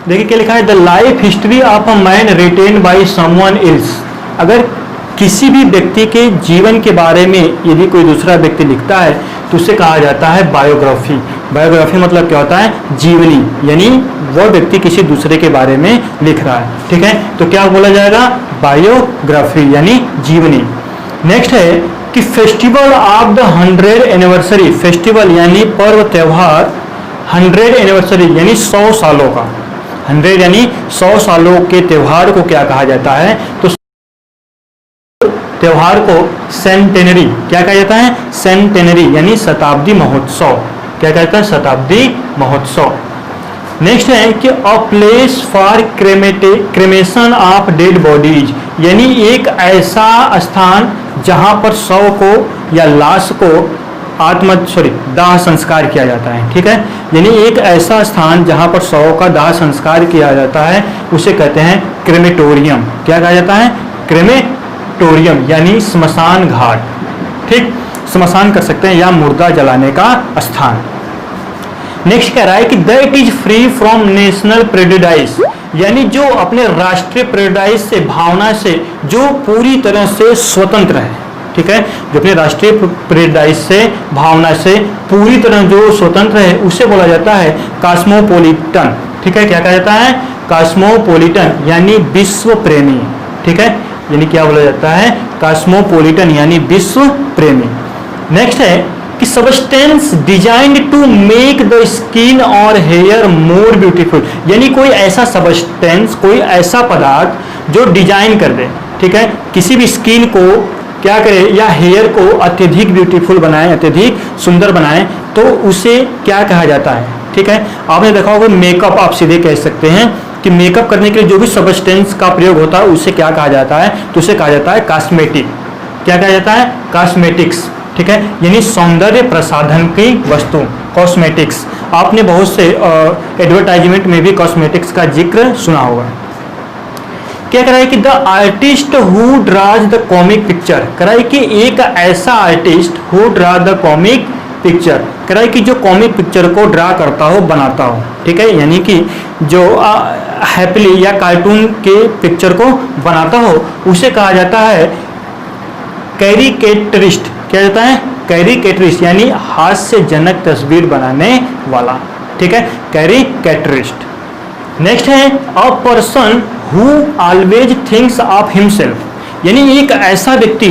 देखिए क्या लिखा है, the life history of a man written by someone else. अगर किसी भी व्यक्ति के जीवन के बारे में यदि कोई दूसरा व्यक्ति लिखता है तो उसे कहा जाता है बायोग्राफी। बायोग्राफी मतलब क्या होता है, जीवनी, यानी वह व्यक्ति किसी दूसरे के बारे में लिख रहा है। ठीक है, तो क्या बोला जाएगा, बायोग्राफी यानी जीवनी। नेक्स्ट है कि festival of the 100 anniversary, festival यानी पर्व त्योहार, 100 एनिवर्सरी यानी 100 सालों का, 100 यानी 100 सालों के त्यौहार को क्या कहा जाता है, तो त्योहार को सेंटेनरी क्या कहा जाता है, सेंटेनरी यानी शताब्दी महोत्सव। क्या कहता है, शताब्दी महोत्सव। नेक्स्ट है कि a place for cremation of dead bodies, यानी एक ऐसा स्थान जहां पर शव को या लाश को दाह संस्कार किया जाता है। ठीक है, यानी एक ऐसा स्थान जहां पर शव का दाह संस्कार किया जाता है उसे कहते हैं क्रेमेटोरियम। क्या कहा जाता है, क्रेमेटोरियम यानी स्मशान घाट। ठीक, स्मशान कर सकते हैं या मुर्दा जलाने का स्थान। नेक्स्ट कह रहा है कि that is free from national prejudice, यानी जो अपने राष्ट्रीय प्रेजुडाइज से, भावना से जो पूरी तरह से स्वतंत्र है। ठीक है, जो अपने राष्ट्रीय प्रेजुडाइज से, भावना से पूरी तरह जो स्वतंत्र है उसे बोला जाता है कॉस्मोपॉलिटन। ठीक है, क्या कहा जाता है, कॉस्मोपॉलिटन यानी विश्व प्रेमी। ठीक है, यानी क्या बोला जाता है, कॉस्मोपॉलिटन यानी विश्व प्रेमी। नेक्स्ट है कि substance designed to make the skin और हेयर मोर ब्यूटीफुल, यानी कोई ऐसा सबस्टेंस, कोई ऐसा पदार्थ जो डिजाइन कर दे। ठीक है, किसी भी स्किन को क्या करे या हेयर को अत्यधिक ब्यूटीफुल बनाए, अत्यधिक सुंदर बनाए, तो उसे क्या कहा जाता है। ठीक है, आपने देखा होगा मेकअप, आप सीधे कह सकते हैं कि मेकअप करने के लिए जो भी सबस्टेंस का प्रयोग होता है उसे क्या कहा जाता है, तो उसे कहा जाता है कॉस्मेटिक। क्या कहा जाता है, कॉस्मेटिक्स। ठीक है, यानी सौंदर्य प्रसाधन की वस्तु, कॉस्मेटिक्स। आपने बहुत से एडवर्टाइजमेंट में भी कॉस्मेटिक्स का जिक्र सुना होगा। क्या कह रहा है कि the artist who draws the comic picture, कह रहा है कि एक ऐसा artist who draw the comic picture, कह रहा है कि जो कॉमिक पिक्चर को ड्रा करता हो, बनाता हो। ठीक है, यानी कि जो हैप्पीली या कार्टून के पिक्चर को बनाता हो उसे कहा जाता है कैरिकेटरिस्ट। क्या जाता है, कैरिकेटरिस्ट यानी हास्यजनक तस्वीर बनाने वाला। ठीक है, कैरिकेटरिस्ट। नेक्स्ट है अ person who always thinks of himself, यानी एक ऐसा व्यक्ति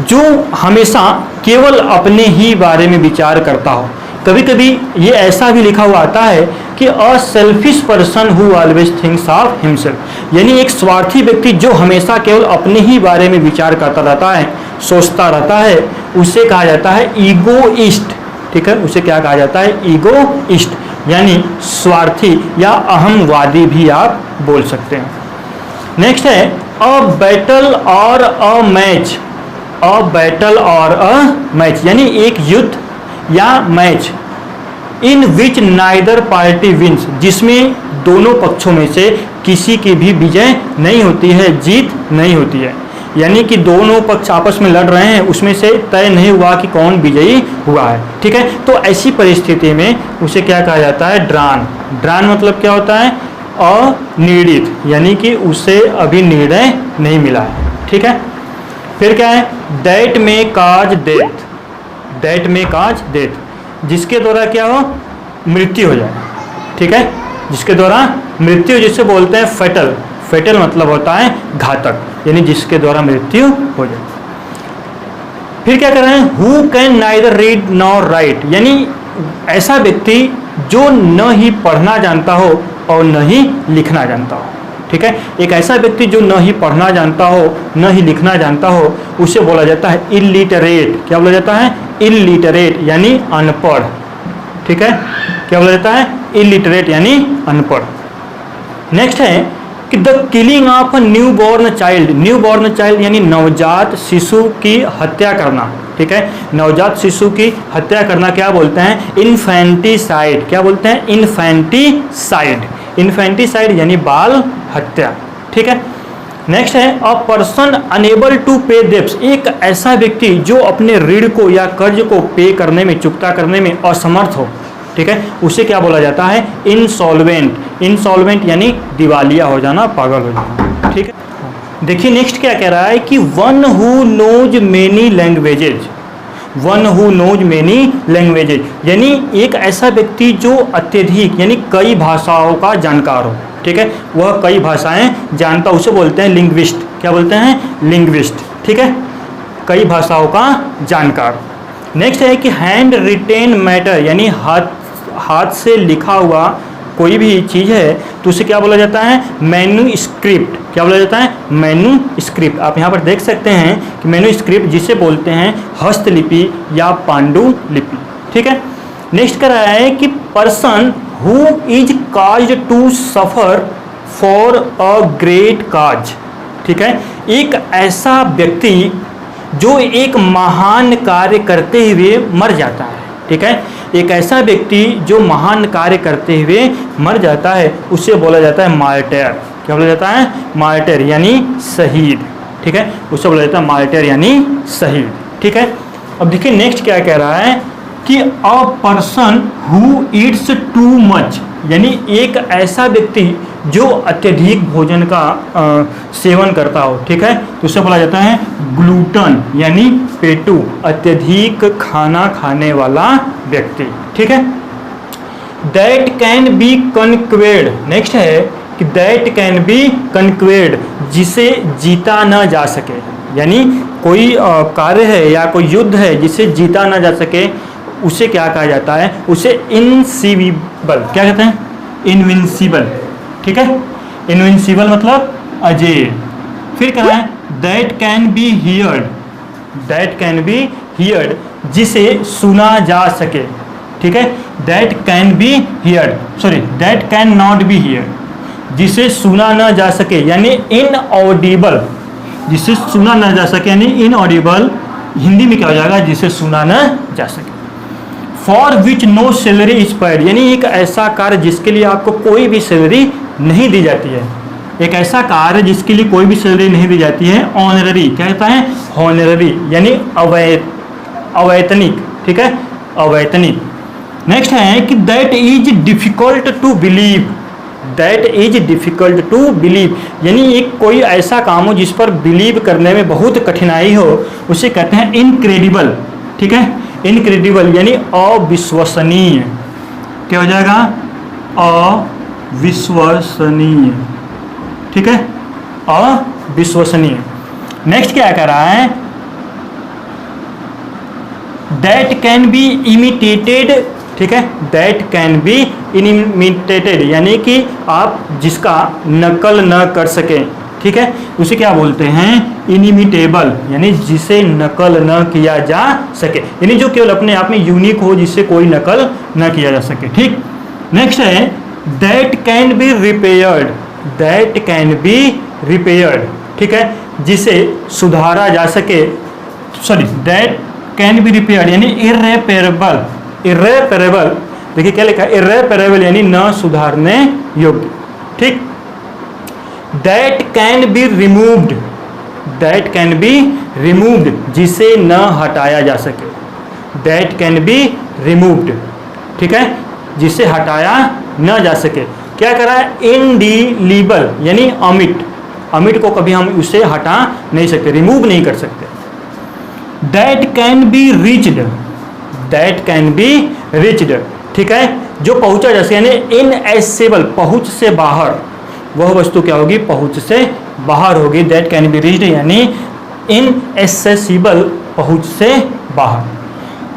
जो हमेशा केवल अपने ही बारे में विचार करता हो। कभी कभी ये ऐसा भी लिखा हुआ आता है कि a selfish person who always thinks of himself, यानी एक स्वार्थी व्यक्ति जो हमेशा केवल अपने ही बारे में विचार करता रहता है, सोचता रहता है, उसे कहा जाता है ईगोइस्ट। ठीक है, उसे क्या कहा जाता है, ईगोइस्ट यानी स्वार्थी या अहमवादी भी आप बोल सकते हैं। नेक्स्ट है अ बैटल और अ मैच, अ बैटल और अ मैच यानी एक युद्ध या match in which neither party wins, जिसमें दोनों पक्षों में से किसी की भी विजय नहीं होती है, जीत नहीं होती है। यानी कि दोनों पक्ष आपस में लड़ रहे हैं, उसमें से तय नहीं हुआ कि कौन विजयी हुआ है। ठीक है, तो ऐसी परिस्थिति में उसे क्या कहा जाता है, ड्रान। ड्रान मतलब क्या होता है, अनिर्णित, यानी कि उसे अभी निर्णय नहीं मिला है। ठीक है, फिर क्या है, दैट में काज डेथ, दैट में काज डेथ, जिसके द्वारा क्या हो, मृत्यु हो जाए। ठीक है, जिसके द्वारा मृत्यु, जिसे बोलते हैं फेटल। फेटल मतलब होता है घातक, यानी जिसके द्वारा मृत्यु हो जाए। फिर क्या कर रहे हैं, who can neither read nor right, यानी ऐसा व्यक्ति जो न ही पढ़ना जानता हो और न ही लिखना जानता हो। ठीक है, एक ऐसा व्यक्ति जो न ही पढ़ना जानता हो न ही लिखना जानता हो उसे बोला जाता है इलिटरेट। क्या बोला जाता है, इलिटरेट यानी अनपढ़। ठीक है, क्या बोला जाता है, इलिटरेट यानी अनपढ़। नेक्स्ट है कि the killing of new born child, new born child यानी नवजात शिशु की हत्या करना। ठीक है, नवजात शिशु की हत्या करना क्या बोलते हैं, इन्फेंटिसाइड। क्या बोलते हैं, इन्फेंटिसाइड। इन्फेंटिसाइड यानी बाल हत्या। ठीक है, नेक्स्ट है अ पर्सन अनेबल टू पे डेब्ट्स, एक ऐसा व्यक्ति जो अपने ऋण को या कर्ज को पे करने में, चुकता करने में असमर्थ हो। ठीक है, उसे क्या बोला जाता है? इंसॉल्वेंट। इंसॉल्वेंट यानी दिवालिया हो जाना, पागल हो जाना, ठीक है। देखिए नेक्स्ट क्या कह रहा है कि one who knows many languages, one who knows many languages यानी एक ऐसा व्यक्ति जो अत्यधिक यानी कई भाषाओं का जानकार हो, ठीक है, वह कई भाषाएं जानता, उसे बोलते हैं लिंग्विस्ट। क्या बोलते हैं? लिंग्विस्ट, ठीक है, कई भाषाओं का जानकार। नेक्स्ट है कि हैंड रिटेन मैटर यानी हाथ से लिखा हुआ कोई भी चीज़ है तो उसे क्या बोला जाता है? मैन्युस्क्रिप्ट। क्या बोला जाता है? मैन्युस्क्रिप्ट। आप यहाँ पर देख सकते हैं कि मैन्युस्क्रिप्ट जिसे बोलते हैं हस्तलिपि या पांडुलिपि, ठीक है। नेक्स्ट कर रहा है कि person who is caused to suffer for a great cause, ठीक है, एक ऐसा व्यक्ति जो एक महान कार्य करते हुए मर जाता है, ठीक है, एक ऐसा व्यक्ति जो महान कार्य करते हुए मर जाता है उसे बोला जाता है मार्टर। क्या बोला जाता है? मार्टर यानी शहीद, ठीक है, उसे बोला जाता है मार्टर यानी शहीद, ठीक है। अब देखिए नेक्स्ट क्या कह रहा है कि a person who Yeats too much यानी एक ऐसा व्यक्ति जो अत्यधिक भोजन का सेवन करता हो, ठीक है, तो उसे बोला जाता है ग्लूटन यानी पेटू, अत्यधिक खाना खाने वाला व्यक्ति, ठीक है। दैट कैन बी कन्क्वेड, नेक्स्ट है कि दैट कैन बी कन्क्वेड जिसे जीता न जा सके, यानी कोई कार्य है या कोई युद्ध है जिसे जीता न जा सके उसे क्या कहा जाता है? उसे इनसिविबल, क्या कहते हैं? इनविंसिबल, ठीक है, इनविंसिबल मतलब अजेय। फिर कह रहा है that can be heard, that can be heard जिसे सुना जा सके, ठीक है, that can be heard, sorry that can not B heard जिसे सुना न जा सके यानी इनऑडिबल, जिसे सुना न जा सके यानी इनऑडिबल, हिंदी में क्या हो जाएगा? जिसे सुना न जा सके। For which no salary is paid यानी एक ऐसा कार्य जिसके लिए आपको कोई भी सैलरी नहीं दी जाती है, एक ऐसा कार्य जिसके लिए कोई भी सैलरी नहीं दी जाती है। ऑनररी, क्या कहता है? हॉनररी यानी अवैतनिक, ठीक है, अवैतनिक। नेक्स्ट है कि that is difficult to believe, that is difficult to believe यानी एक कोई ऐसा काम हो जिस पर बिलीव करने में बहुत कठिनाई हो उसे कहते हैं इनक्रेडिबल, ठीक है, इनक्रेडिबल यानी अविश्वसनीय। क्या हो जाएगा? अविश्वसनीय, ठीक है, अविश्वसनीय। नेक्स्ट क्या कह रहा है? दैट कैन बी इमिटेटेड, ठीक है, दैट कैन बी इमिटेटेड यानी कि आप जिसका नकल न कर सकें, ठीक है, उसे क्या बोलते हैं? इनिमिटेबल यानी जिसे नकल न किया जा सके, यानी जो केवल अपने आप में यूनिक हो जिससे कोई नकल न किया जा सके, ठीक। नेक्स्ट है that can be repaired, that can be repaired, ठीक है, जिसे सुधारा जा सके, sorry that can be repaired यानी इर्रेपेरेबल, इर्रेपेरेबल देखिए क्या लिखा है? इर्रेपेरेबल यानी न सुधारने योग्य, ठीक। That can be removed, that can be removed जिसे न हटाया जा सके, दैट कैन बी रिमूव्ड, ठीक है, जिसे हटाया न जा सके। क्या करा है? इनडिलीबल यानी अमिट, अमिट को कभी हम उसे हटा नहीं सकते, रिमूव नहीं कर सकते। That can be reached, that can be reached, ठीक है, जो पहुंचा जा सके यानी इनएसेबल, पहुंच से बाहर, वह वस्तु क्या होगी? पहुंच से बाहर होगी। दैट कैन बी रीच्ड यानी इनएसेसिबल, पहुंच से बाहर।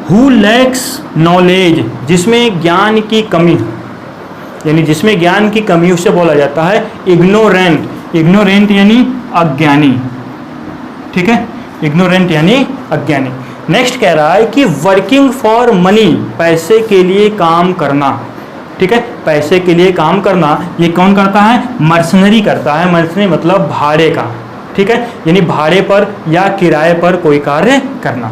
हु लैक्स नॉलेज जिसमें ज्ञान की कमी, यानी जिसमें ज्ञान की कमी उसे बोला जाता है इग्नोरेंट, इग्नोरेंट यानी अज्ञानी, ठीक है, इग्नोरेंट यानी अज्ञानी। नेक्स्ट कह रहा है कि वर्किंग फॉर मनी, पैसे के लिए काम करना, ठीक है, पैसे के लिए काम करना, ये कौन करता है? मर्सनरी करता है, मर्सनरी मतलब भाड़े का, ठीक है, यानी भाड़े पर या किराए पर कोई कार्य करना।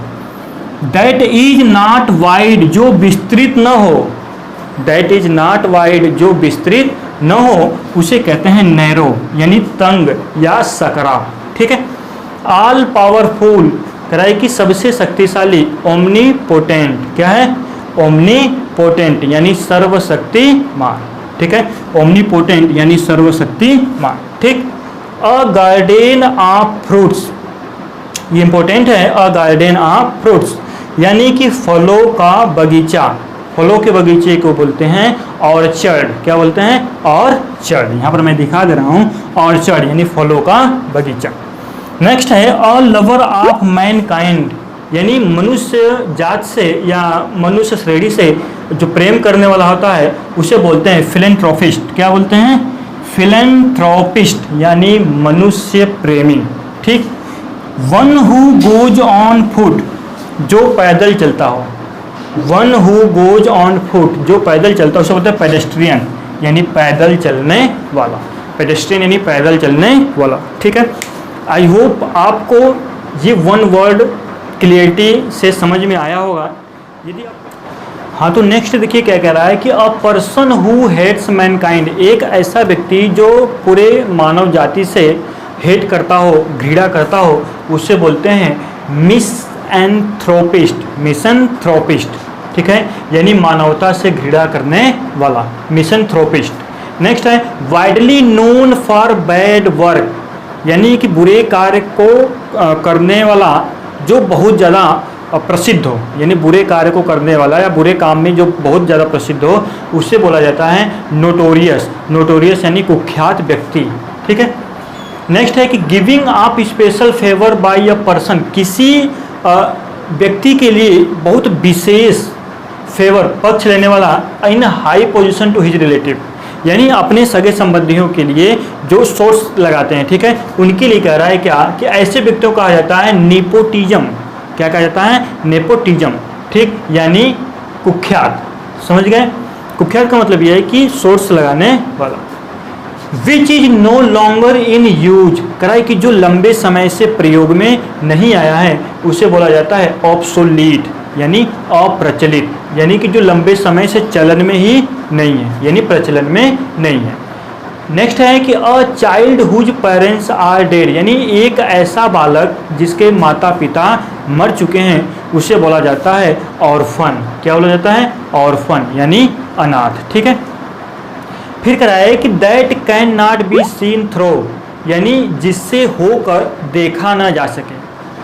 दैट इज नॉट वाइड जो विस्तृत न हो, दैट इज नॉट वाइड जो विस्तृत न हो उसे कहते हैं नैरो यानी तंग या सकरा, ठीक है। ऑल पावरफुल कह रहा है कि सबसे शक्तिशाली, ओमनीपोटेंट क्या है? ओमनीपोटेंट यानी सर्वशक्तिमान, ठीक है, ओमनीपोटेंट यानी सर्वशक्तिमान, ठीक। अ गार्डन ऑफ फ्रूट्स, ये इंपॉर्टेंट है, अ गार्डन ऑफ फ्रूट्स यानी कि फलों का बगीचा, फलों के बगीचे को बोलते हैं ऑर्चर्ड, क्या बोलते हैं, ऑर्चर्ड। यहाँ पर मैं दिखा दे रहा हूँ, ऑर्चर्ड यानी फलों का बगीचा। नेक्स्ट है अ लवर ऑफ मैनकाइंड, यानी मनुष्य जात से या मनुष्य श्रेणी से जो प्रेम करने वाला होता है उसे बोलते हैं फिलेंथ्रोपिस्ट, क्या बोलते हैं, फिलेंथ्रोपिस्ट यानी मनुष्य प्रेमी, ठीक। One who goes on foot, जो पैदल चलता हो, one who goes on foot, जो पैदल चलता है उसे बोलते हैं पेडेस्ट्रियन यानी पैदल चलने वाला, पेडेस्ट्रियन यानी पैदल चलने वाला, ठीक है। आई होप आपको ये वन वर्ड क्लियरिटी से समझ में आया होगा। यदि आप हाँ, तो नेक्स्ट देखिए क्या कह रहा है कि a person who hates mankind, एक ऐसा व्यक्ति जो पूरे मानव जाति से हेट करता हो, घृणा करता हो, उसे बोलते हैं मिसएंथ्रोपिस्ट, मिसएंथ्रोपिस्ट, ठीक है, यानी मानवता से घृणा करने वाला, मिसएंथ्रोपिस्ट। नेक्स्ट है widely known for bad work, यानी कि बुरे कार्य को करने वाला जो बहुत ज़्यादा प्रसिद्ध हो, यानी बुरे कार्य को करने वाला या बुरे काम में जो बहुत ज़्यादा प्रसिद्ध हो उससे बोला जाता है नोटोरियस, नोटोरियस यानी कुख्यात व्यक्ति, ठीक है। नेक्स्ट है कि giving up special favour bye a person, किसी व्यक्ति के लिए बहुत विशेष फेवर, पक्ष लेने वाला, in high position to his relative, यानी अपने सगे संबंधियों के लिए जो सोर्स लगाते हैं, ठीक है, उनके लिए कह रहा है क्या कि ऐसे व्यक्तियों को कहा जाता है नेपोटिज्म, क्या कहा जाता है, नेपोटिज्म, ठीक, यानी कुख्यात, समझ गए। कुख्यात का मतलब यह है कि सोर्स लगाने वाला। Which is no longer in use, कराए कि जो लंबे समय से प्रयोग में नहीं आया है उसे बोला जाता है ऑब्सोलीट यानी अप्रचलित, यानी कि जो लंबे समय से चलन में ही नहीं है, यानी प्रचलन में नहीं है। नेक्स्ट है कि a child whose parents are dead, यानी एक ऐसा बालक जिसके माता पिता मर चुके हैं उसे बोला जाता है ऑर्फन, क्या बोला जाता है, ऑर्फन यानी अनाथ, ठीक है। फिर कराए कि that can not be seen through, यानी जिससे होकर देखा ना जा सके,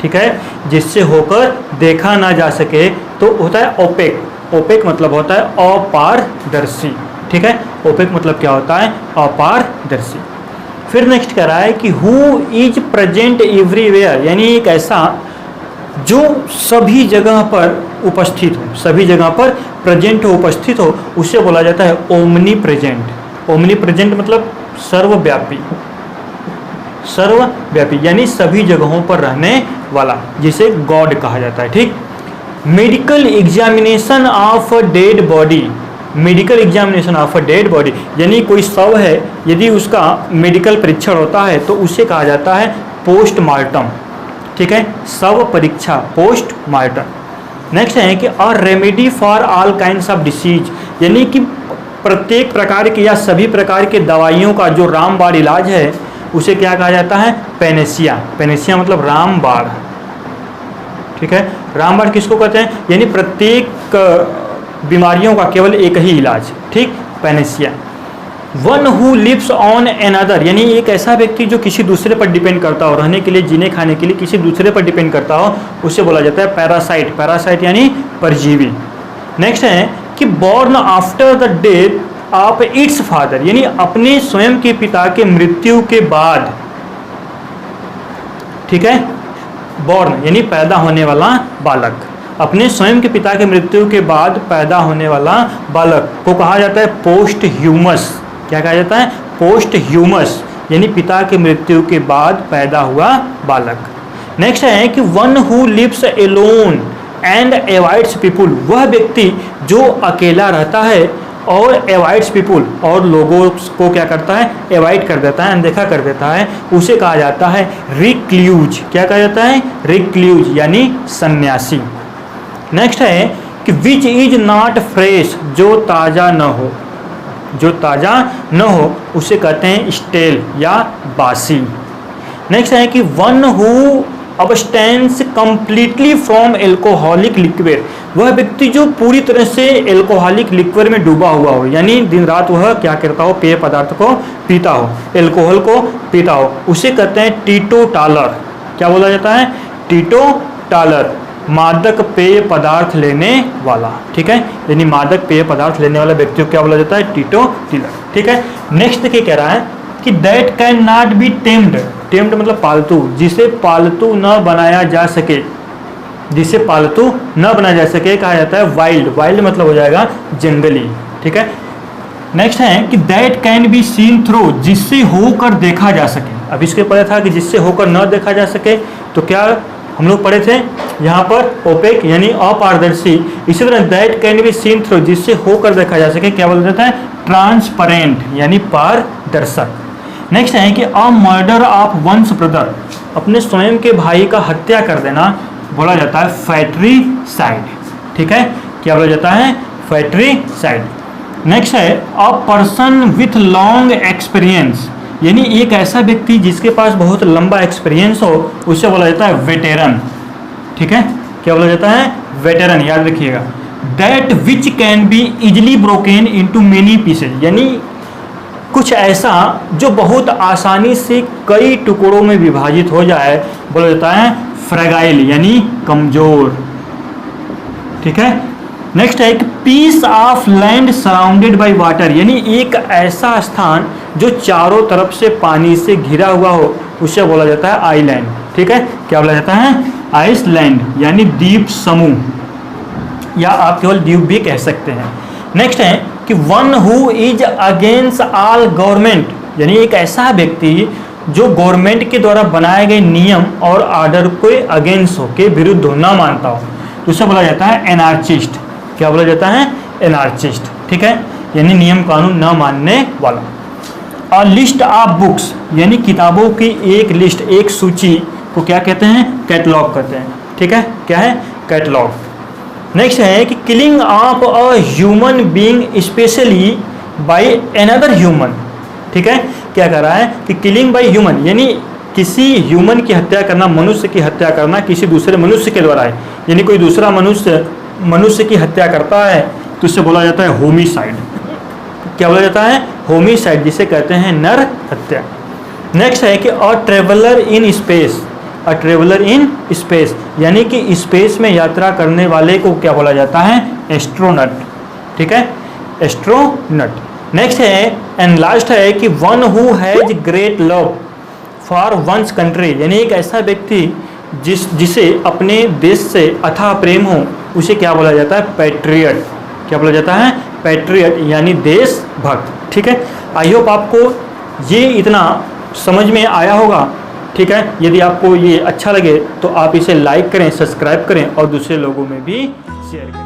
ठीक है, जिससे होकर देखा ना जा सके तो होता है ओपेक, ओपेक मतलब होता है अपारदर्शी, ठीक है, ओपेक मतलब क्या होता है, अपारदर्शी। फिर नेक्स्ट कह रहा है कि हु इज प्रेजेंट एवरीवेयर, यानी एक ऐसा जो सभी जगह पर उपस्थित हो, सभी जगह पर प्रेजेंट हो, उपस्थित हो, उसे बोला जाता है ओमनी प्रेजेंट। ओमनी प्रेजेंट मतलब सर्वव्यापी, सर्वव्यापी यानी सभी जगहों पर रहने वाला, जिसे गॉड कहा जाता है, ठीक। Medical examination of a dead body, medical examination of a dead body यानी कोई शव है, यदि उसका मेडिकल परीक्षण होता है तो उसे कहा जाता है पोस्टमार्टम, ठीक है, शव परीक्षा, पोस्टमार्टम। नेक्स्ट है कि a remedy for all kinds of disease, यानी कि प्रत्येक प्रकार के या सभी प्रकार के दवाइयों का जो रामबाण इलाज है उसे क्या कहा जाता है, पेनेसिया, पेनेसिया मतलब रामबाण, ठीक है। रामबाण किसको कहते हैं, यानी प्रत्येक बीमारियों का केवल एक ही इलाज, ठीक, panacea. One who lives on another, यानी एक ऐसा व्यक्ति जो किसी दूसरे पर डिपेंड करता हो, रहने के लिए, जीने खाने के लिए किसी दूसरे पर डिपेंड करता हो, उसे बोला जाता है पैरासाइट, पैरासाइट यानी परजीवी। नेक्स्ट है कि born after the death of its father, यानी अपने स्वयं के पिता के मृत्यु के बाद, ठीक है, बॉर्न यानी पैदा होने वाला बालक, अपने स्वयं के पिता के मृत्यु के बाद पैदा होने वाला बालक को कहा जाता है पोस्ट ह्यूमस, क्या कहा जाता है, पोस्ट ह्यूमस यानी पिता के मृत्यु के बाद पैदा हुआ बालक। नेक्स्ट है कि one who lives alone and avoids people, वह व्यक्ति जो अकेला रहता है और अवॉइड्स पीपुल और लोगों को क्या करता है, अवॉइड कर देता है, अनदेखा कर देता है, उसे कहा जाता है रिक्ल्यूज, क्या कहा जाता है, रिक्ल्यूज यानी सन्यासी। नेक्स्ट है कि विच इज नॉट फ्रेश, जो ताज़ा न हो, जो ताज़ा न हो उसे कहते हैं स्टेल या बासी। नेक्स्ट है कि one who abstains completely from alcoholic liquid, वह व्यक्ति जो पूरी तरह से एल्कोहलिक लिक्विड में डूबा हुआ हो, यानी दिन रात वह क्या करता हो, पेय पदार्थ को पीता हो, एल्कोहल को पीता हो, उसे कहते हैं टीटोटालर। क्या बोला जाता है? टीटोटालर, मादक पेय पदार्थ लेने वाला। ठीक है, यानी मादक पेय पदार्थ लेने वाला व्यक्ति को क्या बोला जाता है? टीटोटालर। ठीक है, नेक्स्ट देखिए कह रहा है कि that can not B tamed, tamed मतलब पालतू, जिसे पालतू न बनाया जा सके, जिसे पालतू न बनाया जा सके कहा जाता है वाइल्ड। वाइल्ड मतलब हो जाएगा जंगली। ठीक है, नेक्स्ट है कि that can be seen through, जिससे होकर देखा जा सके। अब इसके पता था कि जिससे होकर न देखा जा सके, तो क्या हम लोग पढ़े थे यहाँ पर ओपेक यानी अपारदर्शी। इसी तरह that can be seen through, जिससे होकर देखा जा सके, क्या बोला जाता है? ट्रांसपेरेंट यानी पारदर्शक। नेक्स्ट है कि a murder of one's brother, अपने स्वयं के भाई का हत्या कर देना बोला जाता है फैट्रीसाइड। ठीक है, क्या बोला जाता है? फैट्रीसाइड। नेक्स्ट है a person with long experience, यानी एक ऐसा व्यक्ति जिसके पास बहुत लंबा एक्सपीरियंस हो, उसे बोला जाता है वेटेरन। ठीक है, क्या बोला जाता है? वेटेरन, याद रखिएगा। That which can be easily broken into many pieces, यानी कुछ ऐसा जो बहुत आसानी से कई टुकड़ों में विभाजित हो जाए, बोला जाता है फ्रेगाइल यानी कमजोर। ठीक है, नेक्स्ट है कि piece of land surrounded by water, यानी एक ऐसा स्थान जो चारों तरफ से पानी से घिरा हुआ हो, उसे बोला जाता है आइलैंड। ठीक है, क्या बोला जाता है? आइसलैंड यानी द्वीप समूह, या आप केवल द्वीप भी कह सकते हैं। नेक्स्ट है कि one who is against all government, यानी एक ऐसा व्यक्ति जो गवर्नमेंट के द्वारा बनाए गए नियम और आर्डर के अगेंस्ट हो, के विरुद्ध हो, ना मानता हो, तो उसे बोला जाता है एनार्चिस्ट। क्या बोला जाता है? एनार्चिस्ट। ठीक है, यानी नियम कानून न मानने वाला। अ लिस्ट ऑफ बुक्स, यानी किताबों की एक लिस्ट, एक सूची को क्या कहते हैं? कैटलॉग कहते हैं। ठीक है, क्या है? कैटलॉग। नेक्स्ट है कि killing of a human being specially by another human. ठीक है, क्या कर रहा है कि किलिंग बाय ह्यूमन, यानी किसी ह्यूमन की हत्या करना, मनुष्य की हत्या करना किसी दूसरे मनुष्य के द्वारा है, यानी कोई दूसरा मनुष्य की हत्या करता है तो उससे बोला जाता है होमिसाइड। क्या बोला जाता है? होमिसाइड, जिसे कहते हैं नर हत्या। नेक्स्ट है कि अ traveller in space, a traveller in space, यानी कि स्पेस में यात्रा करने वाले को क्या बोला जाता है? एस्ट्रोनट। ठीक है, एस्ट्रोनट। नेक्स्ट है एंड लास्ट है कि one who has great love for one's country, यानी एक ऐसा व्यक्ति जिसे अपने देश से अथाह प्रेम हो, उसे क्या बोला जाता है? पैट्रियट। क्या बोला जाता है? पैट्रियट यानी देशभक्त। ठीक है, आई होप आपको ये इतना समझ में आया होगा। ठीक है, यदि आपको ये अच्छा लगे तो आप इसे लाइक करें, सब्सक्राइब करें और दूसरे लोगों में भी शेयर करें।